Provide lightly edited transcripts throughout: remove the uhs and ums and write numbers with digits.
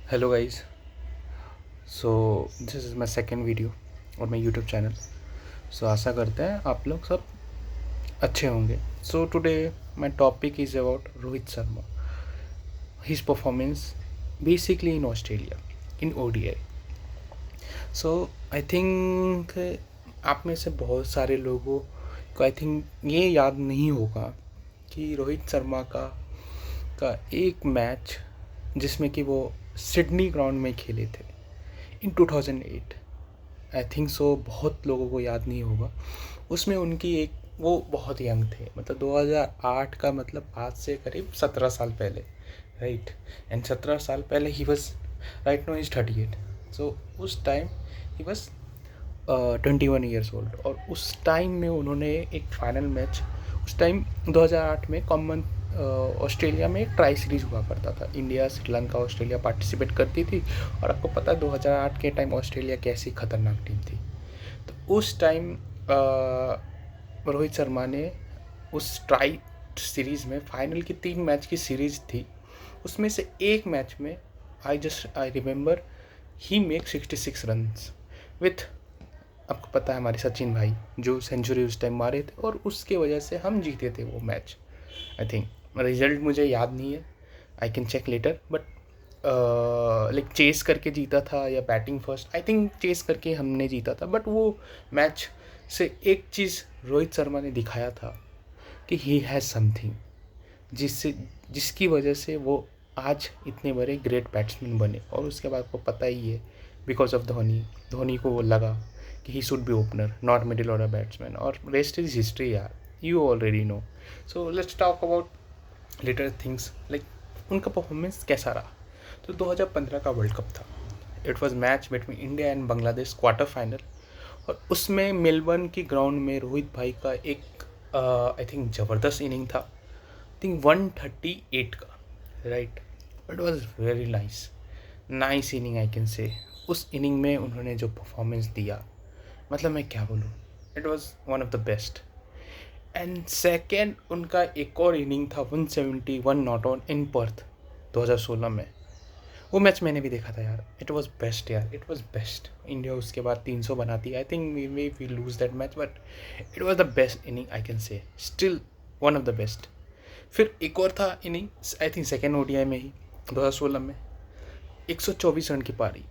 Hello guys. So this is my second video और my YouTube channel. सो आशा करते हैं आप लोग सब अच्छे होंगे। So today my topic is about Rohit Sharma, his performance basically in Australia in ODI. So I think आप में से बहुत सारे लोगों को आई थिंक ये याद नहीं होगा कि रोहित शर्मा का एक मैच जिसमें कि वो सिडनी ग्राउंड में खेले थे इन 2008, आई थिंक सो बहुत लोगों को याद नहीं होगा। उसमें उनकी एक वो बहुत यंग थे, मतलब 2008 का, मतलब आज से करीब 17 साल पहले, राइट। एंड 17 साल पहले ही was, right no is 38। So उस टाइम ही वॉज 21 ईयर्स ओल्ड। और उस टाइम में उन्होंने एक फाइनल मैच, उस टाइम 2008 में कॉमन ऑस्ट्रेलिया में एक ट्राई सीरीज़ हुआ करता था। इंडिया, श्रीलंका, ऑस्ट्रेलिया पार्टिसिपेट करती थी। और आपको पता है 2008 के टाइम ऑस्ट्रेलिया कैसी खतरनाक टीम थी। तो उस टाइम रोहित शर्मा ने उस ट्राई सीरीज़ में, फाइनल की 3 मैच की सीरीज़ थी, उसमें से एक मैच में I remember he make 66 runs with, आपको पता है हमारे सचिन भाई जो सेंचुरी उस टाइम मारे थे, और उसके वजह से हम जीते थे वो मैच। आई थिंक रिजल्ट मुझे याद नहीं है, I can check later, but like chase करके जीता था या batting first, I think chase करके हमने जीता था। बट वो मैच से एक चीज़ रोहित शर्मा ने दिखाया था कि ही हैज़ समथिंग, जिसकी वजह से वो आज इतने बड़े ग्रेट बैट्समैन बने। और उसके बाद आपको पता ही है, बिकॉज ऑफ धोनी को वो लगा कि he should be opener, not middle order batsman, और रेस्ट इज हिस्ट्री यार, you already know. So let's talk about little things, like उनका परफॉर्मेंस कैसा रहा। तो 2015 का वर्ल्ड कप था। It was match between India and Bangladesh, quarter final. और उसमें मेलबर्न की ग्राउंड में रोहित भाई का एक आई थिंक ज़बरदस्त इनिंग था, आई थिंक 138 का, right. It was very nice inning, I can से। उस इनिंग में उन्होंने जो परफॉर्मेंस दिया, मतलब मैं क्या बोलूँ, it was one of the best. And second उनका एक और इनिंग था 171 नॉट आउट इन पर्थ 2016 में। वो मैच मैंने भी देखा था यार, इट वॉज बेस्ट यार, इट वॉज बेस्ट। इंडिया उसके बाद 300 बनाती, I think we lose that match, but it was the best inning, I can say still one of the best. फिर एक और था inning, I think second ODI में ही 2016 में, 124 रन की पारी।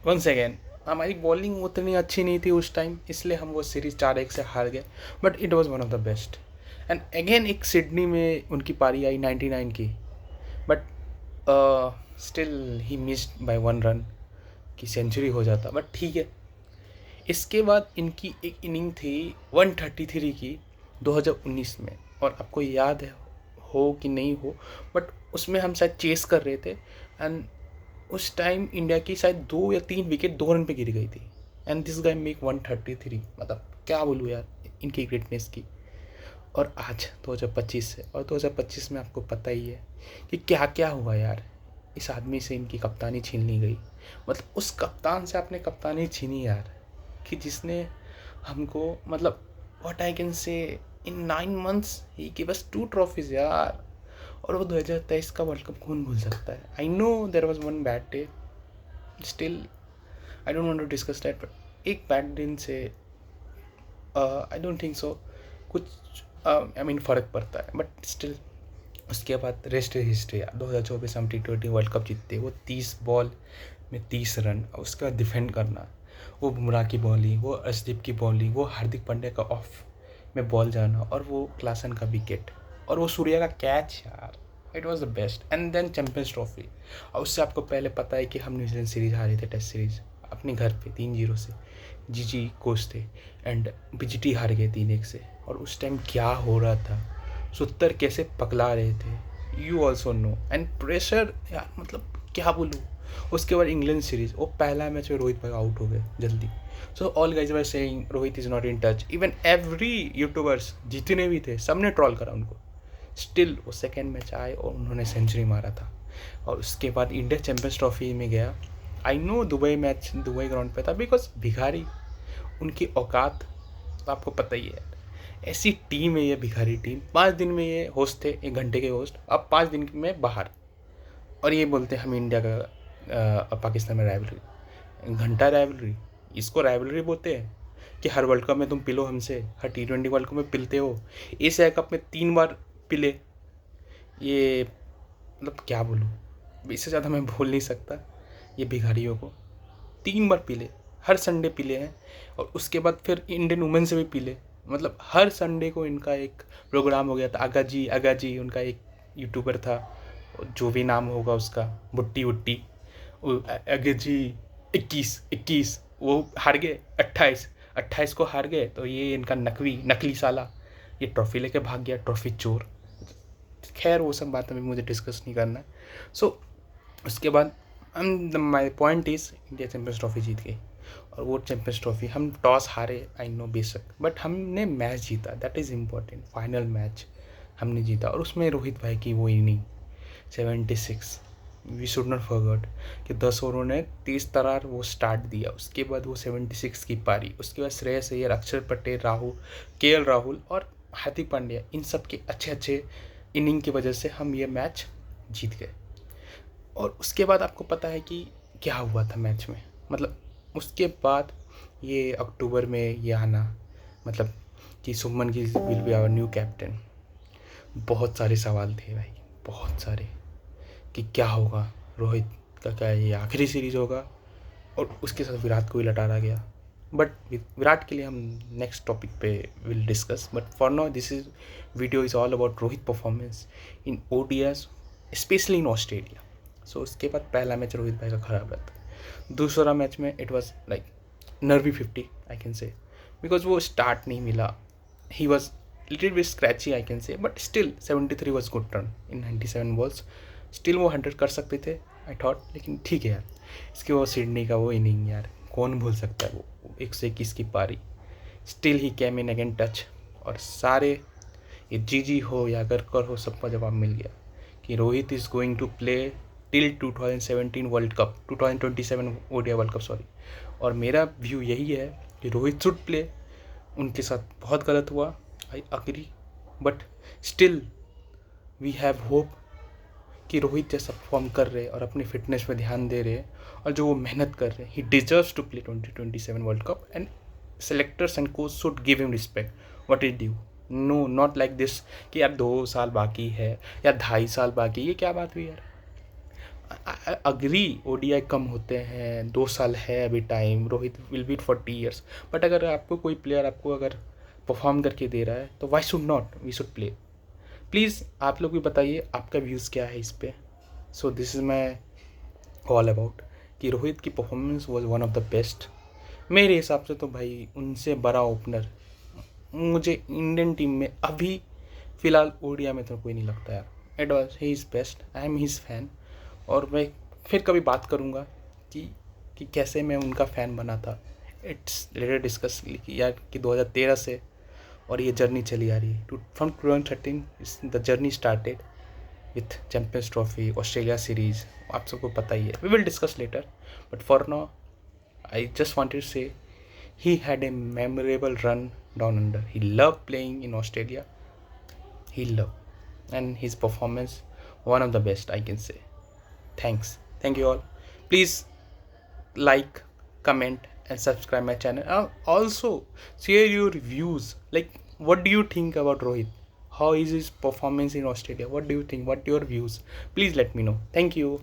वंस अगेन हमारी बॉलिंग उतनी अच्छी नहीं थी उस टाइम, इसलिए हम वो सीरीज़ 4-1 से हार गए, but it was one of the best. And again एक सिडनी में उनकी पारी आई 99 की, but still he missed by 1 run की सेंचुरी हो जाता, बट ठीक है। इसके बाद इनकी एक इनिंग थी 133 की 2019 में, और आपको याद है हो कि नहीं हो, बट उसमें हम शायद चेस कर रहे थे। एंड उस टाइम इंडिया की शायद 2 या 3 विकेट 2 रन पे गिर गई थी। एंड दिस गाय मेक 133, मतलब क्या बोलूँ यार इनकी ग्रेटनेस की। और आज 2025 है, और 2025 में आपको पता ही है कि क्या क्या हुआ यार। इस आदमी से इनकी कप्तानी छीन ली गई, मतलब उस कप्तान से आपने कप्तानी छीनी यार, कि जिसने हमको, मतलब व्हाट आई कैन से, इन 9 months ही गिव अस 2 ट्रॉफीज यार। और वो 2023 का वर्ल्ड कप कौन भूल सकता है। I know there was one bad day, still I don't want to discuss that, but एक बैड दिन से आई डोंट थिंक सो कुछ आई मीन फ़र्क पड़ता है, बट स्टिल उसके बाद रेस्ट हिस्ट्री यार। 2024 हम T20 वर्ल्ड कप जीतते, वो 30 बॉल में 30 रन, और उसका डिफेंड करना, वो बुमराह की बॉलिंग, वो अर्शदीप की बॉलिंग, वो हार्दिक पांड्या का ऑफ में बॉल जाना, और वो क्लासन का विकेट, और वो सूर्या का कैच यार, it was the best. And then champions trophy. और उससे आपको पहले पता है कि हम न्यूजीलैंड सीरीज़ हारे थे, टेस्ट सीरीज़ अपने घर पे 3-0 से। जी कोच थे, एंड बीजीटी हार गए 3-1 से। और उस टाइम क्या हो रहा था, सुत्तर कैसे पकला रहे थे, you also know. And pressure यार, मतलब क्या बोलूँ। उसके बाद इंग्लैंड सीरीज़, वो पहला मैच में रोहित भाई आउट हो गए जल्दी। So all guys were saying Rohit is not in touch, even every YouTubers जितने भी थे सबने ट्रॉल करा उनको। स्टिल वो सेकेंड मैच आए और उन्होंने सेंचुरी मारा था। और उसके बाद इंडिया चैम्पियंस ट्रॉफी में गया। I know Dubai match Dubai ground पे था, बिकॉज भिखारी उनकी औकात तो आपको पता ही है। ऐसी टीम है ये भिखारी टीम, 5 दिन में ये होस्ट थे, 1 घंटे के होस्ट, अब 5 दिन में बाहर। और ये बोलते हैं हम इंडिया का पाकिस्तान में राइवलरी, घंटा राइवलरी, इसको राइवलरी बोलते हैं कि हर वर्ल्ड कप में तुम पिलो हमसे, हर T20 वर्ल्ड कप में पिलते हो, एशिया कप में 3 बार पिले। ये मतलब क्या बोलूँ, इससे ज़्यादा मैं बोल नहीं सकता। ये भिखारियों को 3 बार पिले, हर संडे पिले हैं, और उसके बाद फिर इंडियन वुमेन से भी पिले। मतलब हर संडे को इनका एक प्रोग्राम हो गया था। आगा जी उनका एक यूट्यूबर था, जो भी नाम होगा उसका, बुट्टी वुट्टी, आगा जी 21 वो हार गए, 28 को हार गए। तो ये इनका नकली साला ये ट्रॉफी लेके भाग गया, ट्रॉफी चोर। खैर वो सब बात अभी मुझे डिस्कस नहीं करना है। सो उसके बाद my point is, India champions trophy जीत गई, और वो चैम्पियंस ट्रॉफी हम टॉस हारे, आई नो बेशक, बट हमने मैच जीता, that is important. Final match हमने जीता, और उसमें रोहित भाई की वो inning 76, we should not forget कि 10 ओवरों ने 30 तरार वो स्टार्ट दिया। उसके बाद वो 76 की पारी, उसके बाद श्रेयस अय्यर, अक्षर पटेल, KL राहुल और हार्दिक पांड्या, इन सब के अच्छे इनिंग की वजह से हम ये मैच जीत गए। और उसके बाद आपको पता है कि क्या हुआ था मैच में, मतलब उसके बाद ये अक्टूबर में ये आना, मतलब कि Shubman Gill will be our new captain. बहुत सारे सवाल थे भाई, बहुत सारे, कि क्या होगा, रोहित का क्या ये आखिरी सीरीज होगा, और उसके साथ विराट को भी लटारा गया। बट विराट के लिए हम नेक्स्ट टॉपिक पे will discuss, but for now this is video is all about Rohit performance in ODIs, specially in Australia. So उसके बाद पहला मैच रोहित भाई का खराब रहता, दूसरा मैच में it was like nervy 50 I can से, बिकॉज वो स्टार्ट नहीं मिला, he was little bit scratchy I can से, but still 73 was good turn in 97 balls, still वो 100 कर सकते थे आई थॉट। लेकिन ठीक है यार, इसके वो सिडनी का वो इनिंग यार कौन भूल सकता है, वो 121 की पारी, still he cam in again touch, और सारे ये जी हो या गरकर हो, सबका जवाब मिल गया कि Rohit is going to play till 2017 world cup, 2027 ODI world cup sorry. और मेरा व्यू यही है कि रोहित शुड प्ले। उनके साथ बहुत गलत हुआ, I agree, but still we have hope कि रोहित जैसा परफॉर्म कर रहे और अपनी फिटनेस पे ध्यान दे रहे और जो वो मेहनत कर रहे, he deserves to play 2027 world cup, and selectors and coach should give him respect what is due. No not like this कि यार 2 साल बाकी है या 2.5 साल बाकी, ये क्या बात हुई यार। अग्री ODI कम होते हैं, 2 साल है अभी time, Rohit will be 40 years, but अगर आपको कोई प्लेयर आपको अगर परफॉर्म करके दे रहा है तो why should not, we should play. Please आप लोग भी बताइए आपका व्यूज़ क्या है इस पर। So this is my all about कि रोहित की performance was one of the best मेरे हिसाब से। तो भाई उनसे बड़ा ओपनर मुझे इंडियन टीम में अभी फ़िलहाल ODI में तो कोई नहीं लगता यार। It was he is best, I am his fan. और मैं फिर कभी बात करूँगा कि कैसे मैं उनका फ़ैन बना था। इट्स लेटर डिस्कस यार कि 2013 से और ये जर्नी चली आ रही है, from 2013 the journey started with champions trophy, Australia series, आप सबको पता ही है। We will discuss later, but for now I just wanted to say he had a memorable run down under. He loved playing in Australia. He loved, and his performance one of the best I can say. Thank you all. Please like, comment and subscribe my channel. Also share your views, like what do you think about Rohit, how is his performance in Australia, what do you think, what your views, please let me know. Thank you.